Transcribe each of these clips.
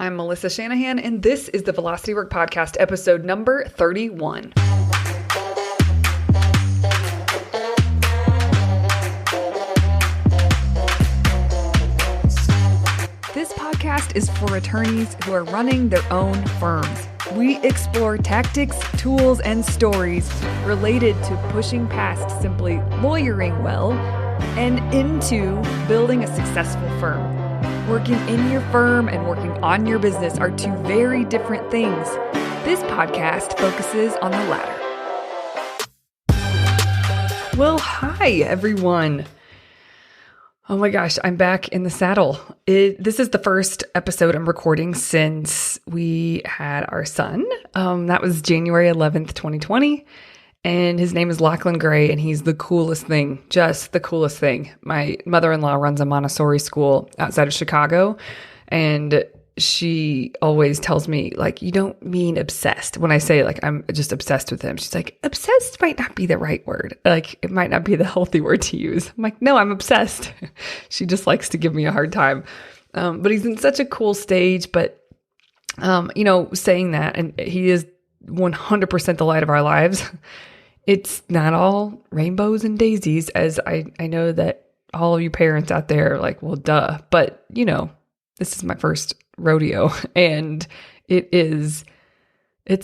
I'm Melissa Shanahan, and this is the Velocity Work Podcast, episode number 31. This podcast is for attorneys who are running their own firms. We explore tactics, tools, and stories related to pushing past simply lawyering well and into building a successful firm. Working in your firm and working on your business are two very different things. This podcast focuses on the latter. Well, hi, everyone. Oh my gosh, I'm back in the saddle. This is the first episode I'm recording since we had our son. That was January 11th, 2020. And his name is Lachlan Gray, and he's the coolest thing, just the coolest thing. My mother-in-law runs a Montessori school outside of Chicago, and she always tells me, like, you don't mean obsessed. When I say, like, I'm just obsessed with him, she's like, obsessed might not be the right word. Like, it might not be the healthy word to use. I'm like, no, I'm obsessed. She just likes to give me a hard time. But he's in such a cool stage. But, saying that, and he is 100% the light of our lives. It's not all rainbows and daisies, as I know that all of you parents out there are like, well, duh. But, this is my first rodeo, and it's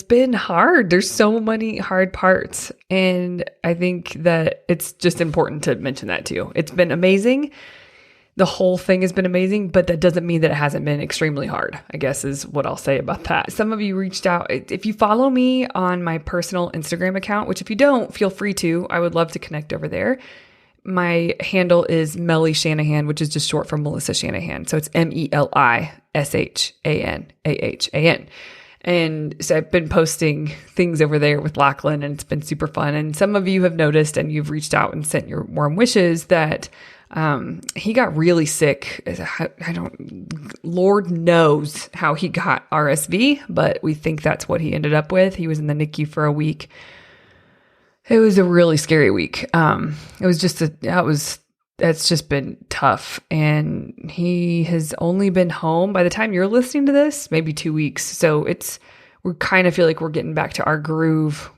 been hard. There's so many hard parts. And I think that it's just important to mention that too. It's been amazing. The whole thing has been amazing, but that doesn't mean that it hasn't been extremely hard, I guess is what I'll say about that. Some of you reached out. If you follow me on my personal Instagram account, which if you don't, feel free to, I would love to connect over there. My handle is melishan, which is just short for Melissa Shanahan. So it's melishanahAhan. And so I've been posting things over there with Lachlan, and it's been super fun. And some of you have noticed, and you've reached out and sent your warm wishes, that he got really sick. Lord knows how he got RSV, but we think that's what he ended up with. He was in the NICU for a week. It was a really scary week. It's just been tough. And he has only been home, by the time you're listening to this, maybe 2 weeks. So we kind of feel like we're getting back to our groove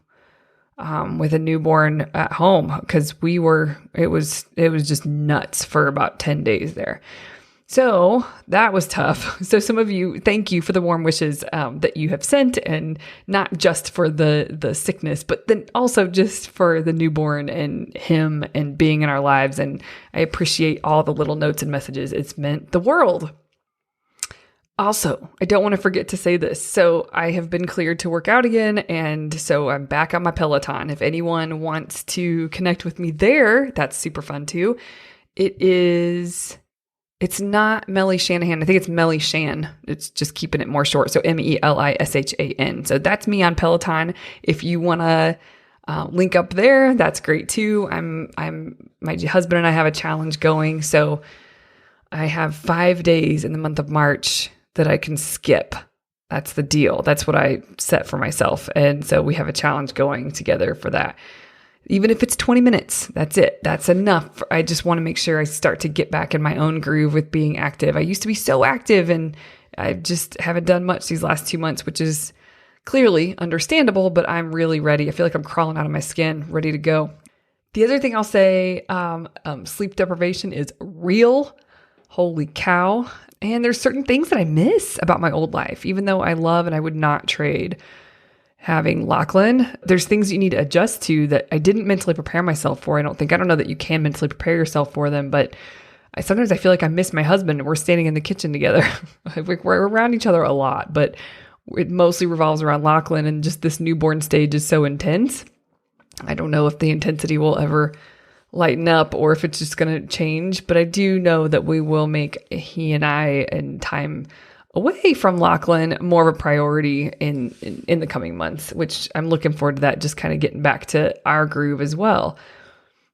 with a newborn at home, because it was just nuts for about 10 days there. So that was tough. So some of you, thank you for the warm wishes that you have sent, and not just for the sickness, but then also just for the newborn and him and being in our lives. And I appreciate all the little notes and messages. It's meant the world. Also, I don't want to forget to say this. So I have been cleared to work out again, and so I'm back on my Peloton. If anyone wants to connect with me there, that's super fun too. It's not Melly Shanahan. I think it's melishan. It's just keeping it more short. So melishan. So that's me on Peloton. If you want to link up there, that's great too. My husband and I have a challenge going. So I have 5 days in the month of March that I can skip. That's the deal. That's what I set for myself. And so we have a challenge going together for that. Even if it's 20 minutes, that's it. That's enough. I just want to make sure I start to get back in my own groove with being active. I used to be so active, and I just haven't done much these last 2 months, which is clearly understandable, but I'm really ready. I feel like I'm crawling out of my skin, ready to go. The other thing I'll say, sleep deprivation is real. Holy cow. And there's certain things that I miss about my old life, even though I love and I would not trade having Lachlan. There's things you need to adjust to that I didn't mentally prepare myself for. I don't know that you can mentally prepare yourself for them, but sometimes I feel like I miss my husband. We're standing in the kitchen together. We're around each other a lot, but it mostly revolves around Lachlan, and just this newborn stage is so intense. I don't know if the intensity will ever lighten up or if it's just going to change, but I do know that we will make he and I and time away from Lachlan more of a priority in the coming months, which I'm looking forward to that, just kind of getting back to our groove as well.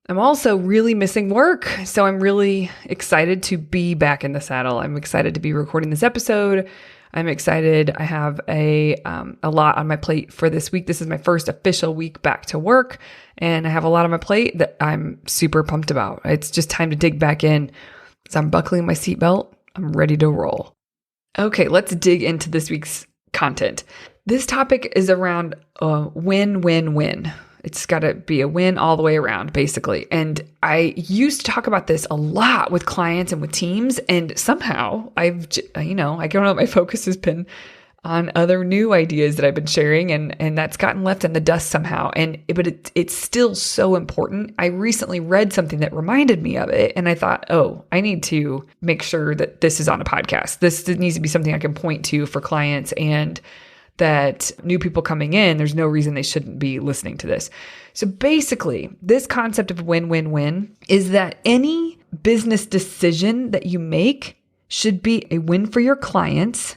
I'm also really missing work, so I'm really excited to be back in the saddle. I'm excited to be recording this episode. I'm excited. I have a lot on my plate for this week. This is my first official week back to work, and I have a lot on my plate that I'm super pumped about. It's just time to dig back in. So I'm buckling my seatbelt. I'm ready to roll. Okay, let's dig into this week's content. This topic is around win, win, win. It's got to be a win all the way around, basically. And I used to talk about this a lot with clients and with teams. And somehow I don't know, my focus has been on other new ideas that I've been sharing, and that's gotten left in the dust somehow. But it's still so important. I recently read something that reminded me of it, and I thought, I need to make sure that this is on a podcast. This needs to be something I can point to for clients, and that new people coming in, there's no reason they shouldn't be listening to this. So basically, this concept of win-win-win is that any business decision that you make should be a win for your clients,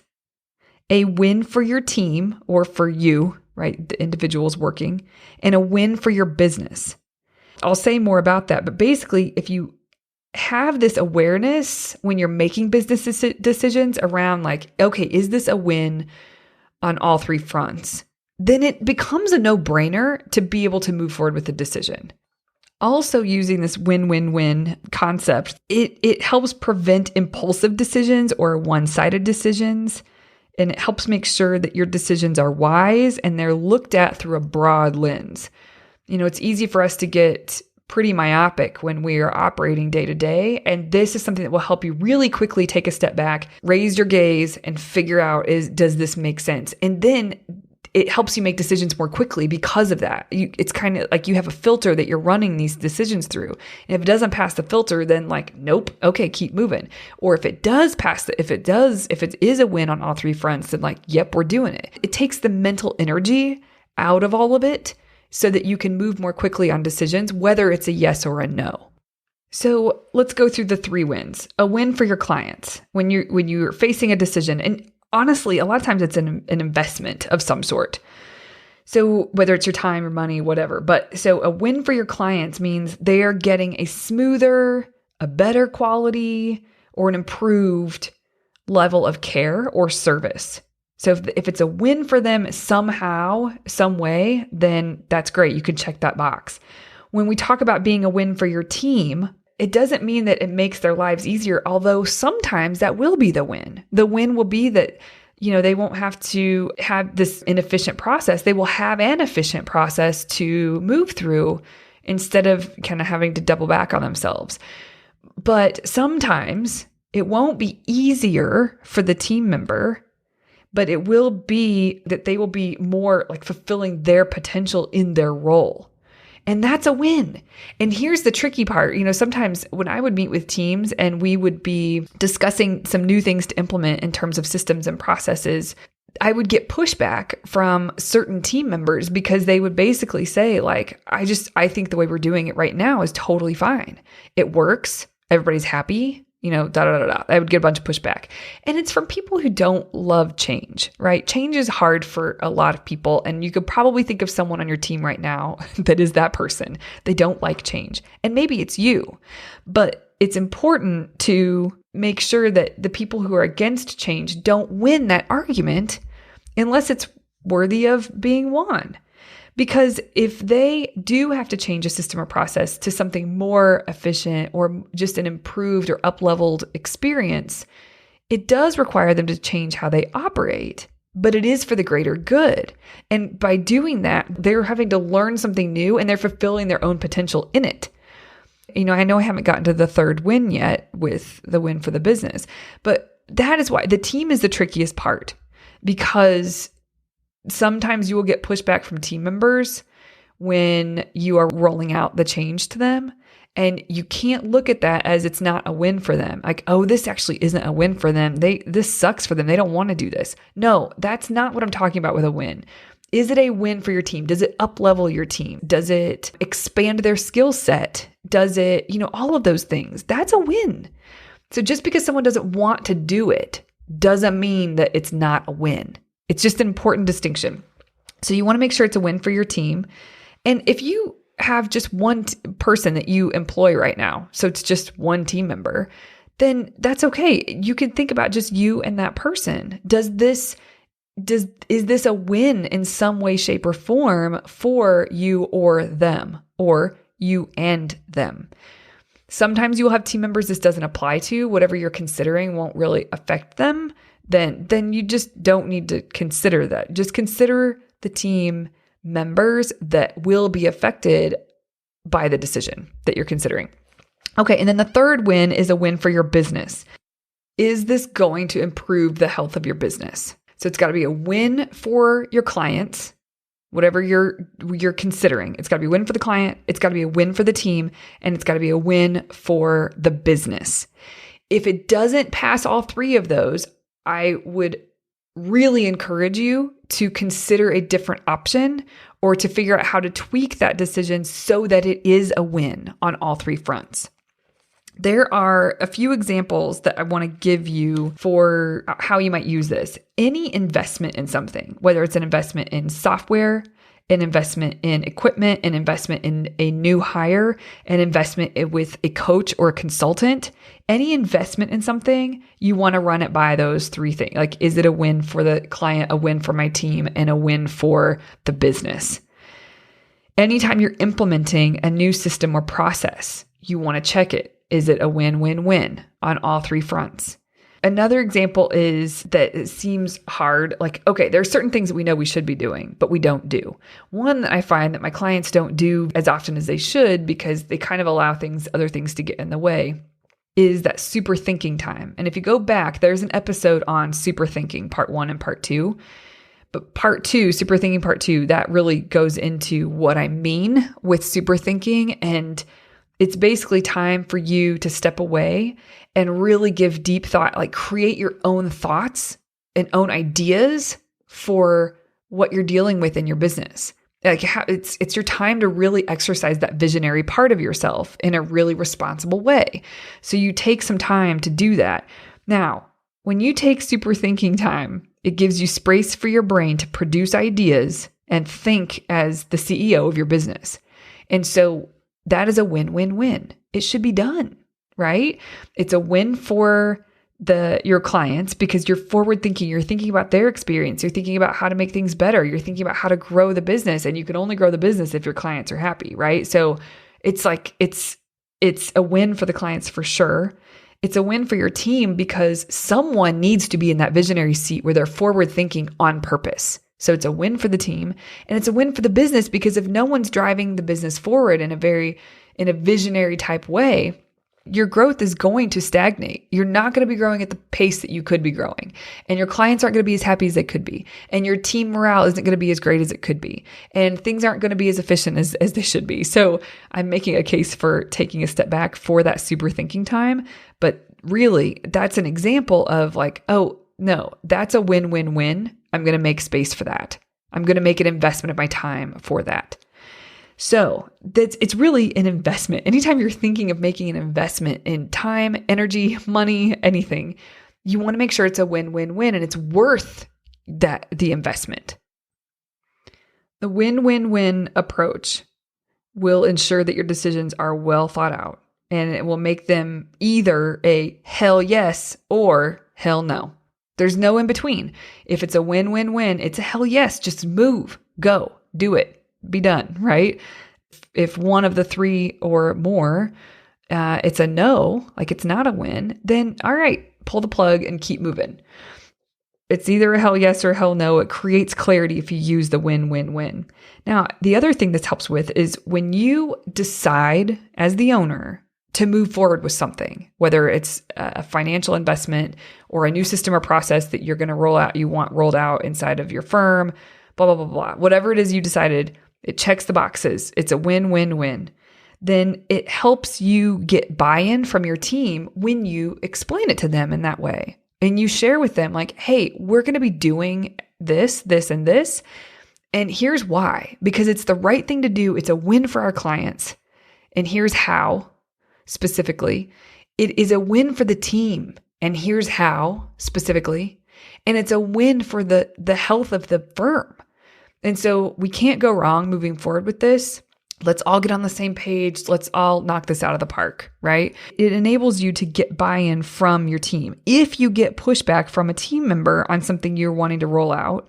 a win for your team or for you, right? The individuals working, and a win for your business. I'll say more about that, but basically, if you have this awareness when you're making business decisions around like, okay, is this a win on all three fronts? Then it becomes a no-brainer to be able to move forward with the decision. Also, using this win-win-win concept, it helps prevent impulsive decisions or one-sided decisions. And it helps make sure that your decisions are wise and they're looked at through a broad lens. It's easy for us to get pretty myopic when we are operating day to day. And this is something that will help you really quickly take a step back, raise your gaze, and figure out, does this make sense? And then it helps you make decisions more quickly because of that. It's kind of like you have a filter that you're running these decisions through. And if it doesn't pass the filter, then nope, okay, keep moving. Or if it does pass, if it is a win on all three fronts, then yep, we're doing it. It takes the mental energy out of all of it so that you can move more quickly on decisions, whether it's a yes or a no. So let's go through the 3 wins. A win for your clients when you're facing a decision. And honestly, a lot of times it's an investment of some sort. So whether it's your time or money, whatever. So a win for your clients means they are getting a smoother, a better quality, or an improved level of care or service. So if it's a win for them somehow, some way, then that's great. You can check that box. When we talk about being a win for your team, it doesn't mean that it makes their lives easier, although sometimes that will be the win. The win will be that, they won't have to have this inefficient process. They will have an efficient process to move through instead of kind of having to double back on themselves. But sometimes it won't be easier for the team member, but it will be that they will be more fulfilling their potential in their role. And that's a win. And here's the tricky part. Sometimes when I would meet with teams and we would be discussing some new things to implement in terms of systems and processes, I would get pushback from certain team members because they would basically say I think the way we're doing it right now is totally fine. It works. Everybody's happy. I would get a bunch of pushback. And it's from people who don't love change, right? Change is hard for a lot of people. And you could probably think of someone on your team right now that is that person. They don't like change. And maybe it's you. But it's important to make sure that the people who are against change don't win that argument unless it's worthy of being won. Because if they do have to change a system or process to something more efficient or just an improved or up-leveled experience, it does require them to change how they operate, but it is for the greater good. And by doing that, they're having to learn something new and they're fulfilling their own potential in it. I know I haven't gotten to the 3rd win yet with the win for the business, but that is why the team is the trickiest part, because sometimes you will get pushback from team members when you are rolling out the change to them. And you can't look at that as it's not a win for them. This actually isn't a win for them. This sucks for them. They don't want to do this. No, that's not what I'm talking about with a win. Is it a win for your team? Does it up-level your team? Does it expand their skill set? Does it, all of those things? That's a win. So just because someone doesn't want to do it doesn't mean that it's not a win. It's just an important distinction. So you want to make sure it's a win for your team. And if you have just one person that you employ right now, so it's just one team member, then that's okay. You can think about just you and that person. Is this a win in some way, shape, or form for you or them, or you and them? Sometimes you will have team members this doesn't apply to. Whatever you're considering won't really affect them. then you just don't need to consider that. Just consider the team members that will be affected by the decision that you're considering. Okay, and then the third win is a win for your business. Is this going to improve the health of your business? So it's got to be a win for your clients, whatever you're considering. It's got to be a win for the client, it's got to be a win for the team, and it's got to be a win for the business. If it doesn't pass all three of those, I would really encourage you to consider a different option or to figure out how to tweak that decision so that it is a win on all three fronts. There are a few examples that I want to give you for how you might use this. Any investment in something, whether it's an investment in software, an investment in equipment, an investment in a new hire, an investment with a coach or a consultant, any investment in something, you want to run it by those three things. Like, is it a win for the client, a win for my team, and a win for the business? Anytime you're implementing a new system or process, you want to check it. Is it a win-win-win on all three fronts? Another example is that it seems hard. Like, okay, there are certain things that we know we should be doing, but we don't do. One that I find that my clients don't do as often as they should because they kind of allow other things to get in the way is that super thinking time. And if you go back, there's an episode on super thinking, part 1 and part 2. But part 2, super thinking part 2, that really goes into what I mean with super thinking. And it's basically time for you to step away and really give deep thought, like create your own thoughts and own ideas for what you're dealing with in your business. Like it's your time to really exercise that visionary part of yourself in a really responsible way. So you take some time to do that. Now, when you take super thinking time, it gives you space for your brain to produce ideas and think as the CEO of your business. And so that is a win-win-win. It should be done, right? It's a win for your clients because you're forward thinking. You're thinking about their experience. You're thinking about how to make things better. You're thinking about how to grow the business, and you can only grow the business if your clients are happy, right? So it's like it's a win for the clients for sure. It's a win for your team because someone needs to be in that visionary seat where they're forward thinking on purpose. So it's a win for the team, and it's a win for the business because if no one's driving the business forward in a visionary type way, your growth is going to stagnate. You're not going to be growing at the pace that you could be growing, and your clients aren't going to be as happy as they could be, and your team morale isn't going to be as great as it could be, and things aren't going to be as efficient as they should be. So I'm making a case for taking a step back for that super thinking time, but really that's an example of like, oh no, that's a win-win-win. I'm going to make space for that. I'm going to make an investment of my time for that. So it's really an investment. Anytime you're thinking of making an investment in time, energy, money, anything, you want to make sure it's a win-win-win and it's worth the investment. The win-win-win approach will ensure that your decisions are well thought out, and it will make them either a hell yes or hell no. There's no in between. If it's a win-win-win, it's a hell yes. Just move, go, do it, be done, right? If one of the three or more, it's a no, like it's not a win, then all right, pull the plug and keep moving. It's either a hell yes or a hell no. It creates clarity if you use the win-win-win. Now, the other thing this helps with is when you decide as the owner to move forward with something, whether it's a financial investment or a new system or process that you're going to you want rolled out inside of your firm, blah, blah, blah, blah. Whatever it is you decided, it checks the boxes. It's a win-win-win. Then it helps you get buy-in from your team when you explain it to them in that way. And you share with them like, hey, we're going to be doing this, this, and this. And here's why. Because it's the right thing to do. It's a win for our clients. And here's how. Specifically, it is a win for the team. And here's how specifically. And it's a win for the health of the firm. And so we can't go wrong moving forward with this. Let's all get on the same page. Let's all knock this out of the park, right? It enables you to get buy-in from your team. If you get pushback from a team member on something you're wanting to roll out,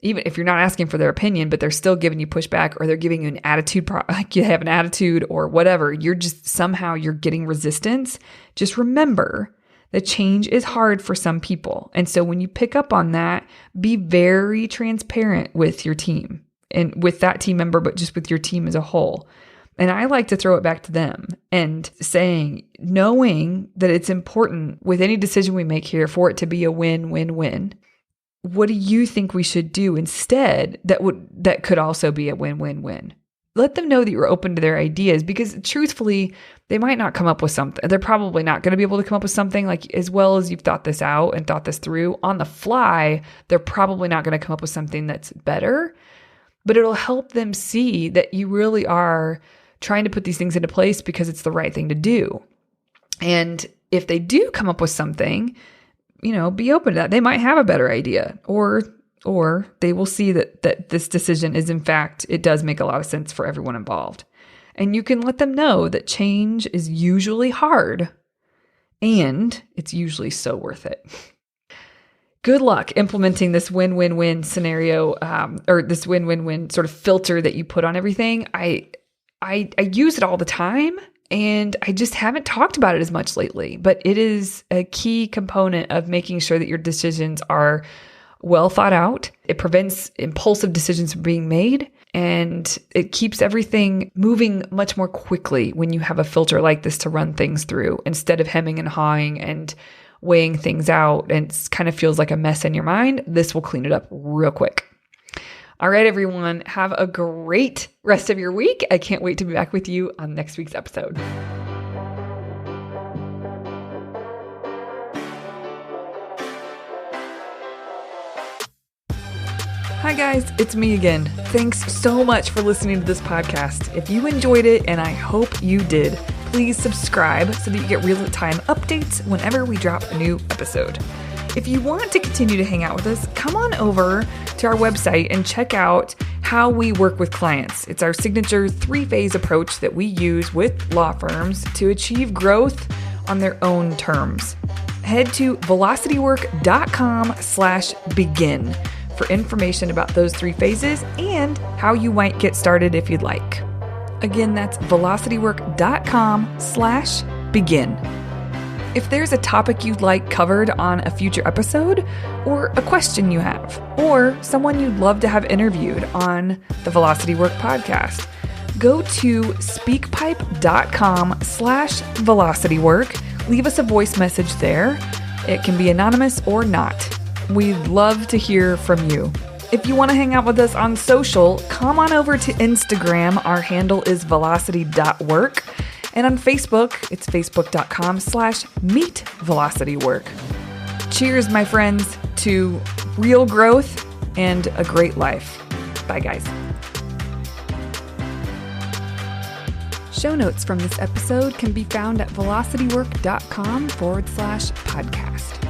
even if you're not asking for their opinion, but they're still giving you pushback or they're giving you an attitude, like you have an attitude or whatever, you're getting resistance. Just remember The change is hard for some people. And so when you pick up on that, be very transparent with your team and with that team member, but just with your team as a whole. And I like to throw it back to them and knowing that it's important with any decision we make here for it to be a win-win-win. What do you think we should do instead that could also be a win-win-win? Let them know that you're open to their ideas, because truthfully, they might not come up with something. They're probably not going to be able to come up with something like as well as you've thought this out and thought this through on the fly. They're probably not going to come up with something that's better, but it'll help them see that you really are trying to put these things into place because it's the right thing to do. And if they do come up with something, be open to that. They might have a better idea, or they will see that this decision is, in fact, it does make a lot of sense for everyone involved. And you can let them know that change is usually hard and it's usually so worth it. Good luck implementing this win-win-win scenario, or this win-win-win sort of filter that you put on everything. I use it all the time, and I just haven't talked about it as much lately, but it is a key component of making sure that your decisions are well thought out. It prevents impulsive decisions from being made, and it keeps everything moving much more quickly when you have a filter like this to run things through instead of hemming and hawing and weighing things out, and it kind of feels like a mess in your mind. This will clean it up real quick. All right, everyone, have a great rest of your week. I can't wait to be back with you on next week's episode. Hi guys, it's me again. Thanks so much for listening to this podcast. If you enjoyed it, and I hope you did, please subscribe so that you get real-time updates whenever we drop a new episode. If you want to continue to hang out with us, come on over to our website and check out how we work with clients. It's our signature 3-phase approach that we use with law firms to achieve growth on their own terms. Head to velocitywork.com/begin for information about those 3 phases and how you might get started if you'd like. Again, that's velocitywork.com/begin. If there's a topic you'd like covered on a future episode, or a question you have, or someone you'd love to have interviewed on the Velocity Work podcast, go to speakpipe.com/velocitywork. Leave us a voice message there. It can be anonymous or not. We'd love to hear from you. If you want to hang out with us on social, come on over to Instagram. Our handle is velocity.work. And on Facebook, it's facebook.com/meetvelocitywork. Cheers, my friends, to real growth and a great life. Bye, guys. Show notes from this episode can be found at velocitywork.com/podcast.